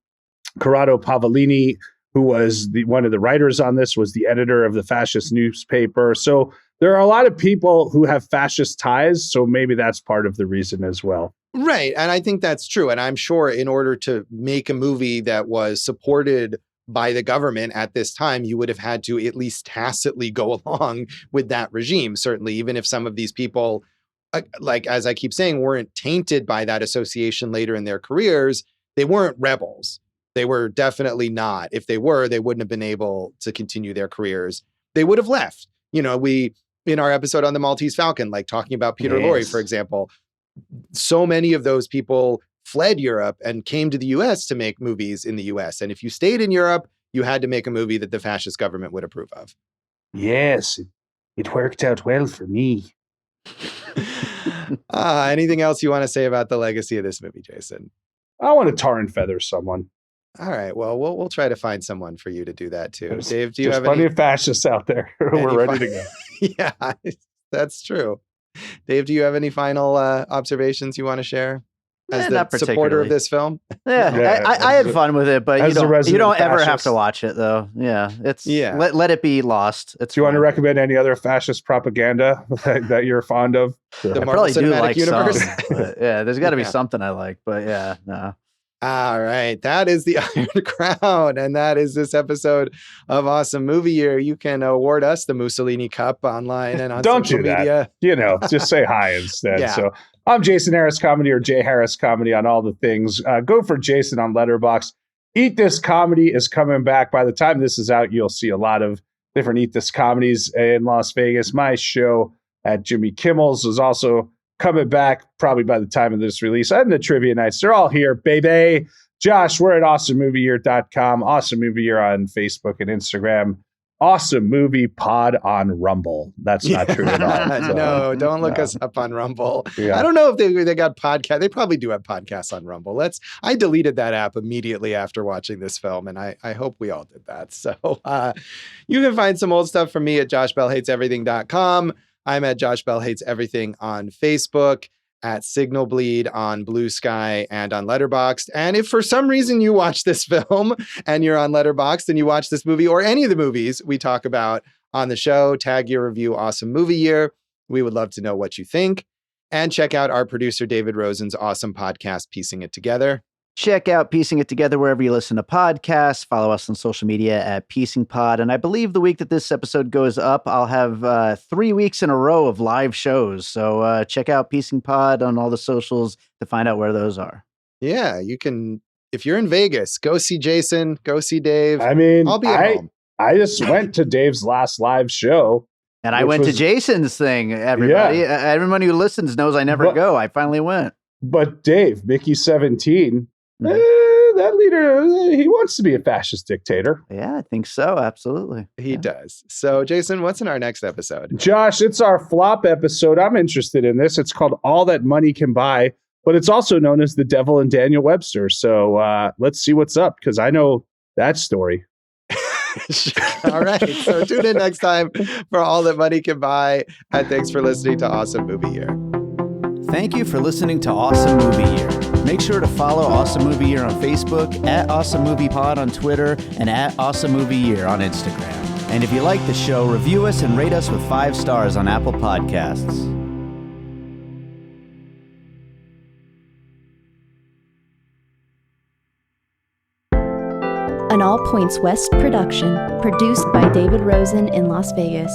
Corrado Pavellini, who was one of the writers on this, was the editor of the fascist newspaper. So there are a lot of people who have fascist ties. So maybe that's part of the reason as well. Right. And I think that's true. And I'm sure in order to make a movie that was supported by the government at this time, you would have had to at least tacitly go along with that regime. Certainly, even if some of these people, like, as I keep saying, weren't tainted by that association later in their careers, they weren't rebels. They were definitely not. If they were, they wouldn't have been able to continue their careers. They would have left. We, in our episode on the Maltese Falcon, like talking about Peter Lorre, for example, so many of those people fled Europe and came to the US to make movies in the US. And if you stayed in Europe, you had to make a movie that the fascist government would approve of. Yes, it worked out well for me. Anything else you want to say about the legacy of this movie, Jason? I want to tar and feather someone. All right. Well, we'll try to find someone for you to do that too. Dave, do you have plenty of fascists out there who are ready to go? Yeah, that's true. Dave, do you have any final observations you want to share as the supporter of this film? Yeah, I had fun with it, but you don't ever have to watch it though. Yeah, let it be lost. Do you want to recommend any other fascist propaganda that you're fond of? The Marvel Cinematic Universe. Yeah, there's got to be something I like, but yeah, no. All right. That is the Iron Crown. And that is this episode of Awesome Movie Year. You can award us the Mussolini Cup online and on social media. Just say hi instead. Yeah. So I'm Jason Harris Comedy, or Jay Harris Comedy on all the things. Go for Jason on Letterboxd. Eat This Comedy is coming back. By the time this is out, you'll see a lot of different Eat This comedies in Las Vegas. My show at Jimmy Kimmel's is also coming back probably by the time of this release. And the trivia nights, they're all here, baby. Josh, we're at awesomemovieyear.com, Awesome Movie Year on Facebook and Instagram, Awesome Movie Pod on Rumble. That's not true at all. So, no, don't look us up on Rumble. Yeah. I don't know if they got podcasts. They probably do have podcasts on Rumble. I deleted that app immediately after watching this film, and I hope we all did that. So you can find some old stuff from me at joshbellhateseverything.com. I'm at Josh Bell Hates Everything on Facebook, at Signal Bleed on Blue Sky and on Letterboxd. And if for some reason you watch this film and you're on Letterboxd and you watch this movie or any of the movies we talk about on the show, tag your review Awesome Movie Year. We would love to know what you think. And check out our producer David Rosen's awesome podcast, Piecing It Together. Check out Piecing It Together wherever you listen to podcasts. Follow us on social media at Piecing Pod. And I believe the week that this episode goes up, I'll have 3 weeks in a row of live shows. So check out Piecing Pod on all the socials to find out where those are. Yeah, you can. If you're in Vegas, go see Jason, go see Dave. I mean, I'll be at home. I just went to Dave's last live show. And I went to Jason's thing, everybody. Yeah. Everyone who listens knows I never go. I finally went. But Dave, Mickey 17... that leader, he wants to be a fascist dictator. Yeah, I think so. Absolutely. He does. So, Jason, what's in our next episode? Josh, it's our flop episode. I'm interested in this. It's called All That Money Can Buy, but it's also known as The Devil and Daniel Webster. So let's see what's up, because I know that story. All right. So tune in next time for All That Money Can Buy. And thanks for listening to Awesome Movie Year. Thank you for listening to Awesome Movie Year. Make sure to follow Awesome Movie Year on Facebook, at Awesome Movie Pod on Twitter, and at Awesome Movie Year on Instagram. And if you like the show, review us and rate us with 5 stars on Apple Podcasts. An All Points West production, produced by David Rosen in Las Vegas.